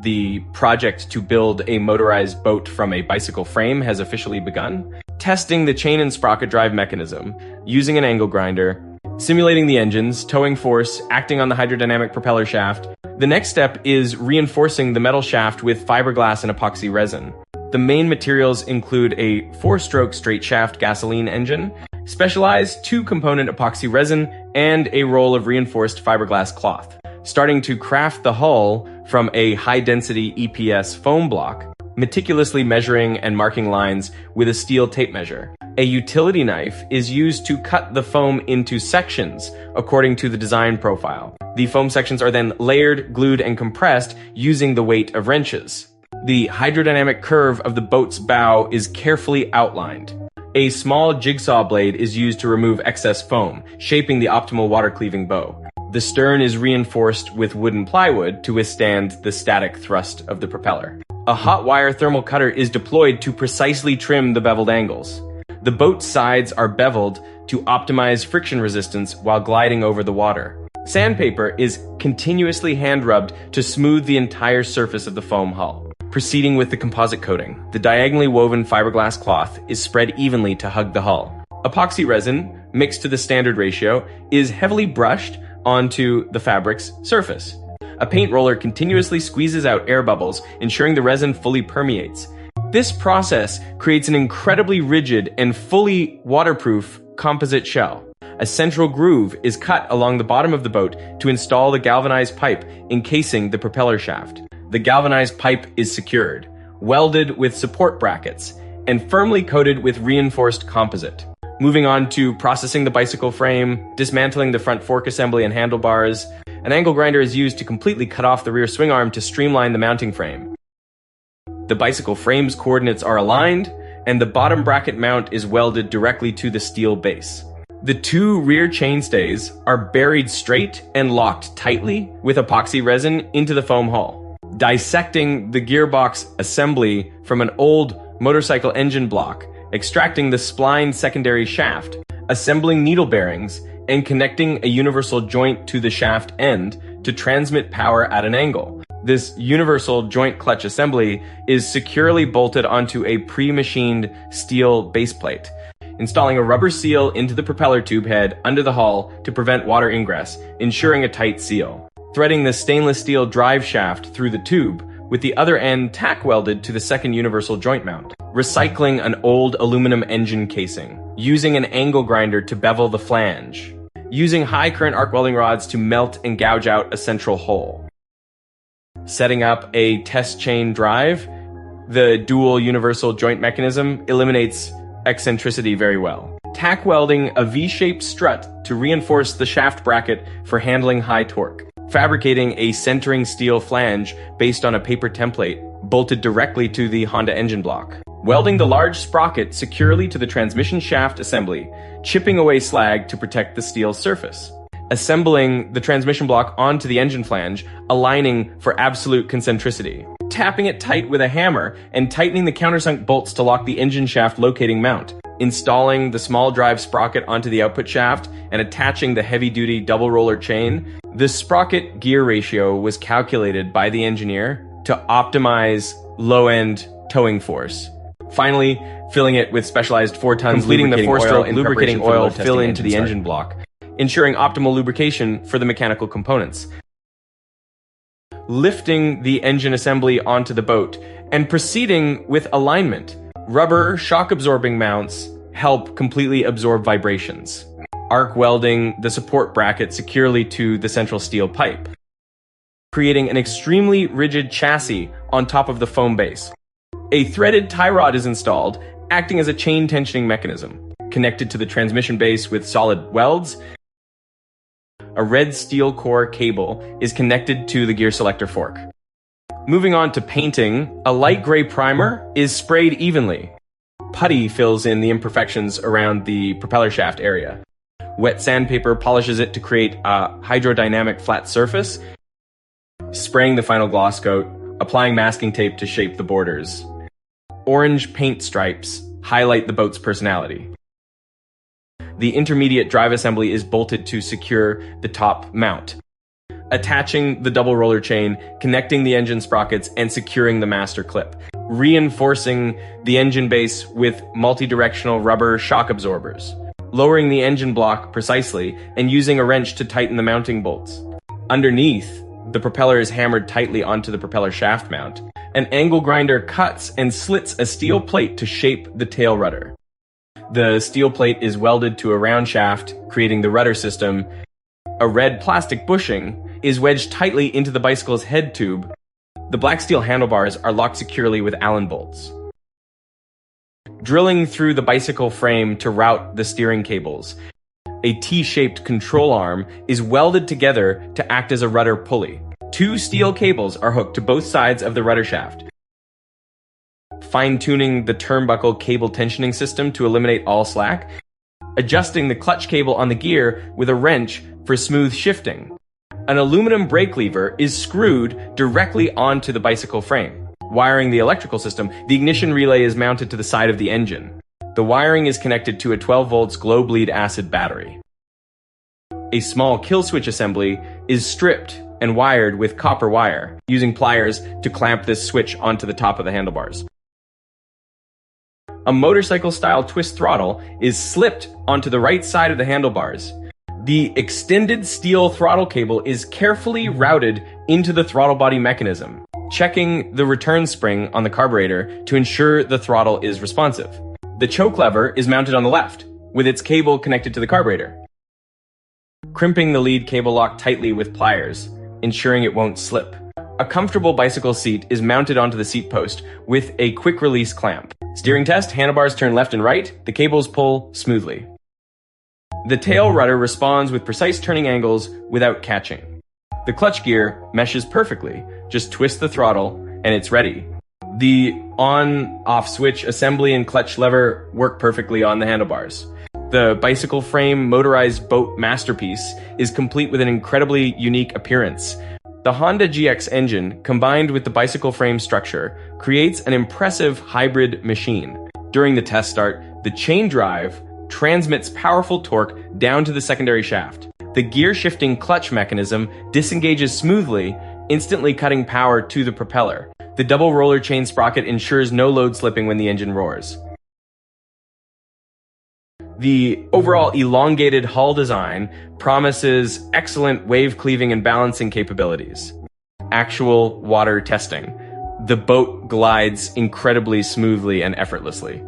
the project to build a motorized boat from a bicycle frame has officially begun. Testing the chain and sprocket drive mechanism, using an angle grinder, simulating the engines, towing force, acting on the hydrodynamic propeller shaft. The next step is reinforcing the metal shaft with fiberglass and epoxy resin. The main materials include a 4-stroke straight shaft gasoline engine, specialized 2-component epoxy resin, and a roll of reinforced fiberglass cloth. Starting to craft the hull from a high-density EPS foam block, meticulously measuring and marking lines with a steel tape measure. A utility knife is used to cut the foam into sections according to the design profile. The foam sections are then layered, glued, and compressed using the weight of wrenches. The hydrodynamic curve of the boat's bow is carefully outlined. A small jigsaw blade is used to remove excess foam, shaping the optimal water-cleaving bow. The stern is reinforced with wooden plywood to withstand the static thrust of the propeller. A hot wire thermal cutter is deployed to precisely trim the beveled angles. The boat's sides are beveled to optimize friction resistance while gliding over the water. Sandpaper is continuously hand-rubbed to smooth the entire surface of the foam hull. Proceeding with the composite coating, the diagonally woven fiberglass cloth is spread evenly to hug the hull. Epoxy resin, mixed to the standard ratio, is heavily brushed onto the fabric's surface. A paint roller continuously squeezes out air bubbles, ensuring the resin fully permeates. This process creates an incredibly rigid and fully waterproof composite shell. A central groove is cut along the bottom of the boat to install the galvanized pipe encasing the propeller shaft. The galvanized pipe is secured, welded with support brackets, and firmly coated with reinforced composite. Moving on to processing the bicycle frame, dismantling the front fork assembly and handlebars, an angle grinder is used to completely cut off the rear swing arm to streamline the mounting frame. The bicycle frame's coordinates are aligned, and the bottom bracket mount is welded directly to the steel base. The 2 rear chainstays are buried straight and locked tightly with epoxy resin into the foam hull. Dissecting the gearbox assembly from an old motorcycle engine block, extracting the spline secondary shaft, assembling needle bearings, and connecting a universal joint to the shaft end to transmit power at an angle. This universal joint clutch assembly is securely bolted onto a pre-machined steel baseplate, installing a rubber seal into the propeller tube head under the hull to prevent water ingress, ensuring a tight seal. Threading the stainless steel drive shaft through the tube, with the other end tack welded to the second universal joint mount. Recycling an old aluminum engine casing, using an angle grinder to bevel the flange, using high current arc welding rods to melt and gouge out a central hole. Setting up a test chain drive, the dual universal joint mechanism eliminates eccentricity very well. Tack welding a V-shaped strut to reinforce the shaft bracket for handling high torque. Fabricating a centering steel flange based on a paper template bolted directly to the Honda engine block. Welding the large sprocket securely to the transmission shaft assembly, chipping away slag to protect the steel surface. Assembling the transmission block onto the engine flange, aligning for absolute concentricity. Tapping it tight with a hammer and tightening the countersunk bolts to lock the engine shaft locating mount. Installing the small drive sprocket onto the output shaft and attaching the heavy-duty double roller chain. The sprocket gear ratio was calculated by the engineer to optimize low-end towing force. Finally, filling it with specialized 4 tons completing the 4-stroke lubricating oil fill into the engine block, ensuring optimal lubrication for the mechanical components. Lifting the engine assembly onto the boat and proceeding with alignment. Rubber shock-absorbing mounts help completely absorb vibrations. Arc welding the support bracket securely to the central steel pipe, creating an extremely rigid chassis on top of the foam base. A threaded tie rod is installed, acting as a chain tensioning mechanism, connected to the transmission base with solid welds. A red steel core cable is connected to the gear selector fork. Moving on to painting, a light gray primer is sprayed evenly. Putty fills in the imperfections around the propeller shaft area. Wet sandpaper polishes it to create a hydrodynamic flat surface, spraying the final gloss coat, applying masking tape to shape the borders. Orange paint stripes highlight the boat's personality. The intermediate drive assembly is bolted to secure the top mount. attaching the double roller chain, connecting the engine sprockets, and securing the master clip, reinforcing the engine base with multi-directional rubber shock absorbers, lowering the engine block precisely, and using a wrench to tighten the mounting bolts. Underneath, the propeller is hammered tightly onto the propeller shaft mount. An angle grinder cuts and slits a steel plate to shape the tail rudder. The steel plate is welded to a round shaft, creating the rudder system. A red plastic bushing is wedged tightly into the bicycle's head tube. The black steel handlebars are locked securely with Allen bolts. Drilling through the bicycle frame to route the steering cables, a T-shaped control arm is welded together to act as a rudder pulley. 2 steel cables are hooked to both sides of the rudder shaft, fine-tuning the turnbuckle cable tensioning system to eliminate all slack, adjusting the clutch cable on the gear with a wrench for smooth shifting. An aluminum brake lever is screwed directly onto the bicycle frame. Wiring the electrical system, the ignition relay is mounted to the side of the engine. The wiring is connected to a 12 volts glow bleed acid battery. A small kill switch assembly is stripped and wired with copper wire, using pliers to clamp this switch onto the top of the handlebars. A motorcycle-style twist throttle is slipped onto the right side of the handlebars. The extended steel throttle cable is carefully routed into the throttle body mechanism, checking the return spring on the carburetor to ensure the throttle is responsive. The choke lever is mounted on the left, with its cable connected to the carburetor. Crimping the lead cable lock tightly with pliers, ensuring it won't slip. A comfortable bicycle seat is mounted onto the seat post with a quick release clamp. Steering test, handlebars turn left and right, the cables pull smoothly. The tail rudder responds with precise turning angles without catching. The clutch gear meshes perfectly, just twist the throttle and it's ready. The on-off switch assembly and clutch lever work perfectly on the handlebars. The bicycle frame motorized boat masterpiece is complete with an incredibly unique appearance. The Honda GX engine, combined with the bicycle frame structure, creates an impressive hybrid machine. During the test start, the chain drive transmits powerful torque down to the secondary shaft. The gear-shifting clutch mechanism disengages smoothly, instantly cutting power to the propeller. The double roller chain sprocket ensures no load slipping when the engine roars. The overall elongated hull design promises excellent wave cleaving and balancing capabilities. Actual water testing. The boat glides incredibly smoothly and effortlessly.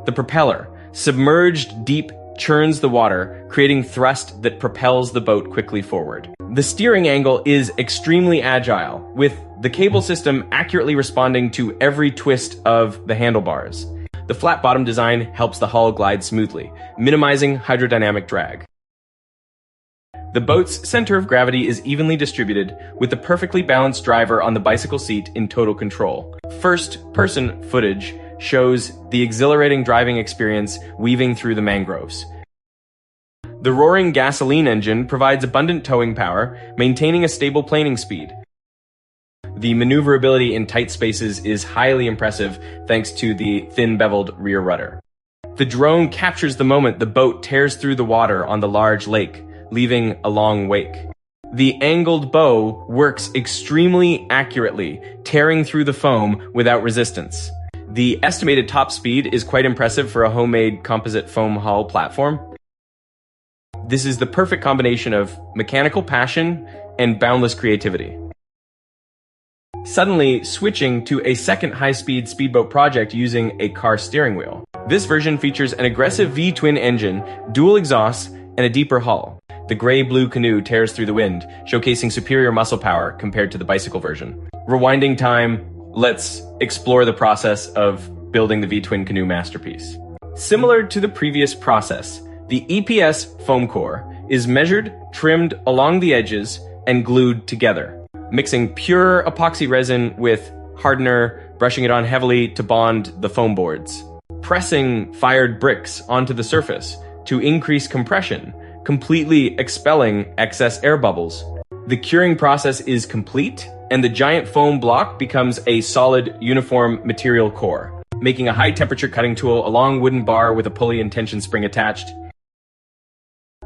The propeller, submerged deep, churns the water, creating thrust that propels the boat quickly forward. The steering angle is extremely agile, with the cable system accurately responding to every twist of the handlebars. The flat bottom design helps the hull glide smoothly, minimizing hydrodynamic drag. The boat's center of gravity is evenly distributed, with the perfectly balanced driver on the bicycle seat in total control. First-person footage shows the exhilarating driving experience weaving through the mangroves. The roaring gasoline engine provides abundant towing power, maintaining a stable planing speed. The maneuverability in tight spaces is highly impressive thanks to the thin-beveled rear rudder. The drone captures the moment the boat tears through the water on the large lake, leaving a long wake. The angled bow works extremely accurately, tearing through the foam without resistance. The estimated top speed is quite impressive for a homemade composite foam hull platform. This is the perfect combination of mechanical passion and boundless creativity. Suddenly switching to a second high-speed speedboat project using a car steering wheel. This version features an aggressive V-twin engine, dual exhausts, and a deeper hull. The gray-blue canoe tears through the wind, showcasing superior muscle power compared to the bicycle version. Rewinding time, let's explore the process of building the V-twin canoe masterpiece. Similar to the previous process, the EPS foam core is measured, trimmed along the edges, and glued together. Mixing pure epoxy resin with hardener, brushing it on heavily to bond the foam boards. Pressing fired bricks onto the surface to increase compression, completely expelling excess air bubbles. The curing process is complete, and the giant foam block becomes a solid, uniform material core, making a high-temperature cutting tool, a long wooden bar with a pulley and tension spring attached.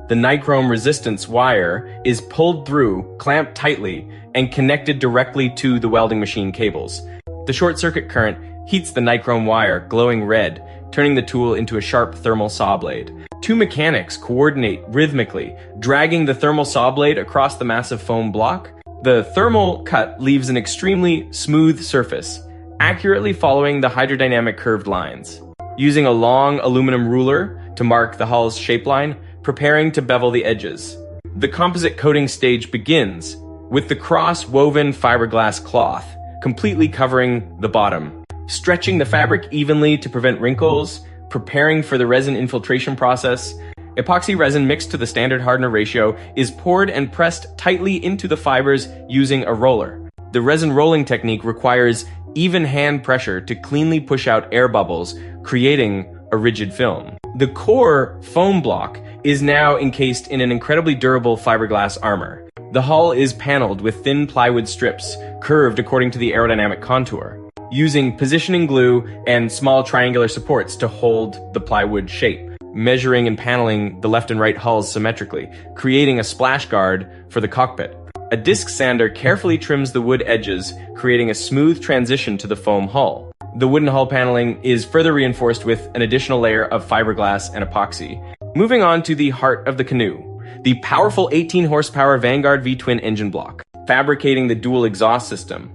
The nichrome resistance wire is pulled through, clamped tightly, and connected directly to the welding machine cables. The short circuit current heats the nichrome wire, glowing red, turning the tool into a sharp thermal saw blade. Two mechanics coordinate rhythmically, dragging the thermal saw blade across the massive foam block. The thermal cut leaves an extremely smooth surface, accurately following the hydrodynamic curved lines. Using a long aluminum ruler to mark the hull's shape line, preparing to bevel the edges. The composite coating stage begins with the cross-woven fiberglass cloth completely covering the bottom, stretching the fabric evenly to prevent wrinkles, preparing for the resin infiltration process. Epoxy resin mixed to the standard hardener ratio is poured and pressed tightly into the fibers using a roller. The resin rolling technique requires even hand pressure to cleanly push out air bubbles, creating a rigid film. The core foam block is now encased in an incredibly durable fiberglass armor. The hull is paneled with thin plywood strips, curved according to the aerodynamic contour, using positioning glue and small triangular supports to hold the plywood shape, measuring and paneling the left and right hulls symmetrically, creating a splash guard for the cockpit. A disc sander carefully trims the wood edges, creating a smooth transition to the foam hull. The wooden hull paneling is further reinforced with an additional layer of fiberglass and epoxy. Moving on to the heart of the canoe, the powerful 18 horsepower Vanguard V-twin engine block, fabricating the dual exhaust system.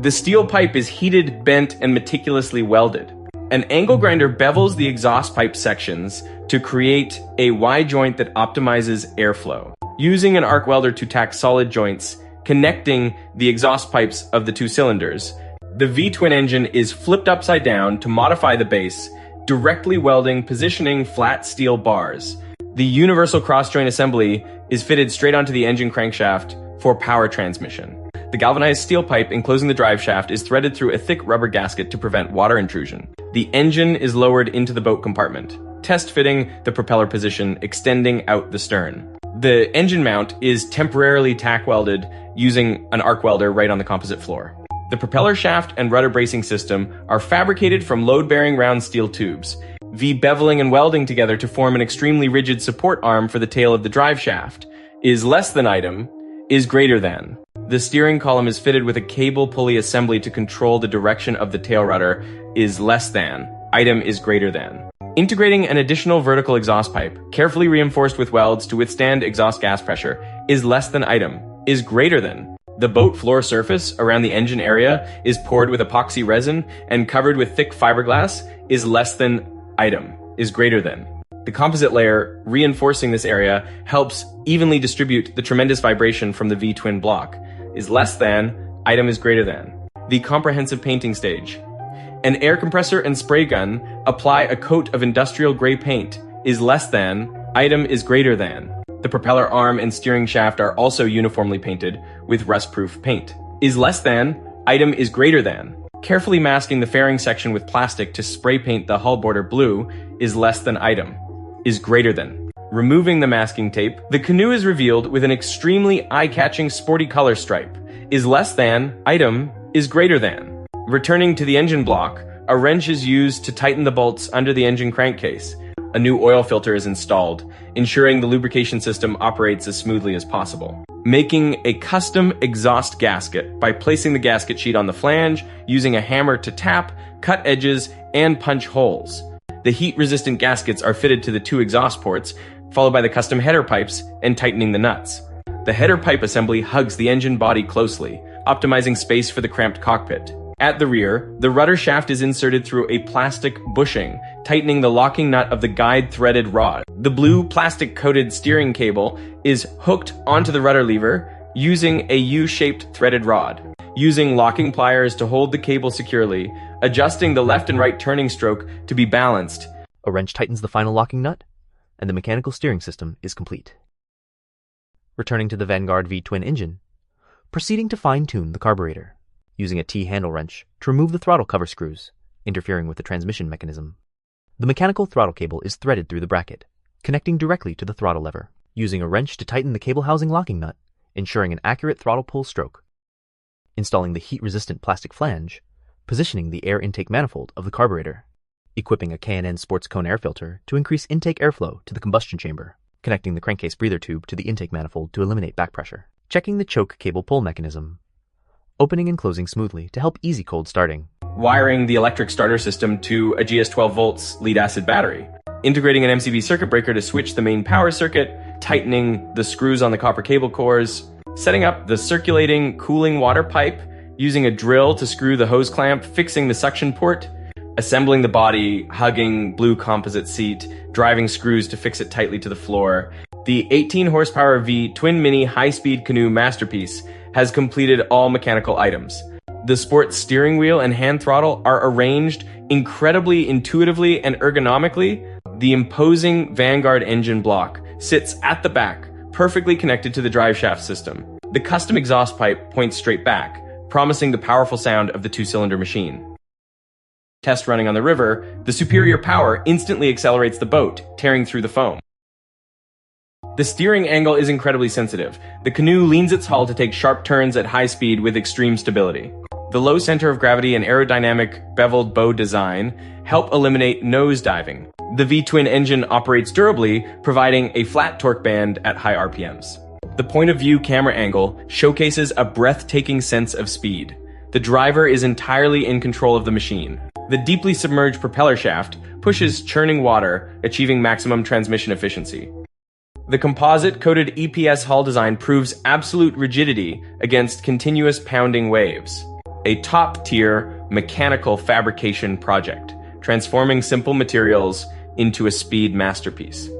The steel pipe is heated, bent, and meticulously welded. An angle grinder bevels the exhaust pipe sections to create a Y-joint that optimizes airflow, using an arc welder to tack solid joints, connecting the exhaust pipes of the two cylinders. The V-twin engine is flipped upside down to modify the base, directly welding positioning flat steel bars. The universal cross-joint assembly is fitted straight onto the engine crankshaft for power transmission. The galvanized steel pipe enclosing the drive shaft is threaded through a thick rubber gasket to prevent water intrusion. The engine is lowered into the boat compartment, test fitting the propeller position, extending out the stern. The engine mount is temporarily tack welded using an arc welder right on the composite floor. The propeller shaft and rudder bracing system are fabricated from load-bearing round steel tubes, V-beveling and welding together to form an extremely rigid support arm for the tail of the drive shaft. Is less than item, is greater than. The steering column is fitted with a cable pulley assembly to control the direction of the tail rudder. Is less than, item is greater than. Integrating an additional vertical exhaust pipe, carefully reinforced with welds to withstand exhaust gas pressure, is less than item, is greater than. The boat floor surface around the engine area is poured with epoxy resin and covered with thick fiberglass. Is less than item, is greater than. The composite layer reinforcing this area helps evenly distribute the tremendous vibration from the V-twin block. Is less than, item is greater than. The comprehensive painting stage. An air compressor and spray gun apply a coat of industrial gray paint. Is less than, item is greater than. The propeller arm and steering shaft are also uniformly painted with rust-proof paint. Is less than, item is greater than. Carefully masking the fairing section with plastic to spray paint the hull border blue. Is less than item, is greater than. Removing the masking tape, the canoe is revealed with an extremely eye-catching sporty color stripe. Is less than, item, is greater than. Returning to the engine block, a wrench is used to tighten the bolts under the engine crankcase. A new oil filter is installed, ensuring the lubrication system operates as smoothly as possible. Making a custom exhaust gasket by placing the gasket sheet on the flange, using a hammer to tap, cut edges, and punch holes. The heat-resistant gaskets are fitted to the two exhaust ports, followed by the custom header pipes and tightening the nuts. The header pipe assembly hugs the engine body closely, optimizing space for the cramped cockpit. At the rear, the rudder shaft is inserted through a plastic bushing, tightening the locking nut of the guide threaded rod. The blue plastic-coated steering cable is hooked onto the rudder lever using a U-shaped threaded rod. Using locking pliers to hold the cable securely, adjusting the left and right turning stroke to be balanced. A wrench tightens the final locking nut, and the mechanical steering system is complete. Returning to the Vanguard V-twin engine, proceeding to fine-tune the carburetor, using a T-handle wrench to remove the throttle cover screws, interfering with the transmission mechanism. The mechanical throttle cable is threaded through the bracket, connecting directly to the throttle lever, using a wrench to tighten the cable housing locking nut, ensuring an accurate throttle pull stroke. Installing the heat-resistant plastic flange, positioning the air intake manifold of the carburetor, equipping a K&N sports cone air filter to increase intake airflow to the combustion chamber, connecting the crankcase breather tube to the intake manifold to eliminate back pressure. Checking the choke cable pull mechanism, opening and closing smoothly to help easy cold starting. Wiring the electric starter system to a GS 12 volts lead-acid battery. Integrating an MCB circuit breaker to switch the main power circuit, tightening the screws on the copper cable cores, setting up the circulating cooling water pipe, using a drill to screw the hose clamp, fixing the suction port, assembling the body, hugging blue composite seat, driving screws to fix it tightly to the floor. The 18 horsepower V twin mini high-speed canoe masterpiece has completed all mechanical items. The sport's steering wheel and hand throttle are arranged incredibly intuitively and ergonomically. The imposing Vanguard engine block sits at the back, perfectly connected to the driveshaft system. The custom exhaust pipe points straight back, promising the powerful sound of the two-cylinder machine. Test running on the river, the superior power instantly accelerates the boat, tearing through the foam. The steering angle is incredibly sensitive. The canoe leans its hull to take sharp turns at high speed with extreme stability. The low center of gravity and aerodynamic beveled bow design help eliminate nose diving. The V-twin engine operates durably, providing a flat torque band at high RPMs. The point of view camera angle showcases a breathtaking sense of speed. The driver is entirely in control of the machine. The deeply submerged propeller shaft pushes churning water, achieving maximum transmission efficiency. The composite-coated EPS hull design proves absolute rigidity against continuous pounding waves. A top-tier mechanical fabrication project, transforming simple materials into a speed masterpiece.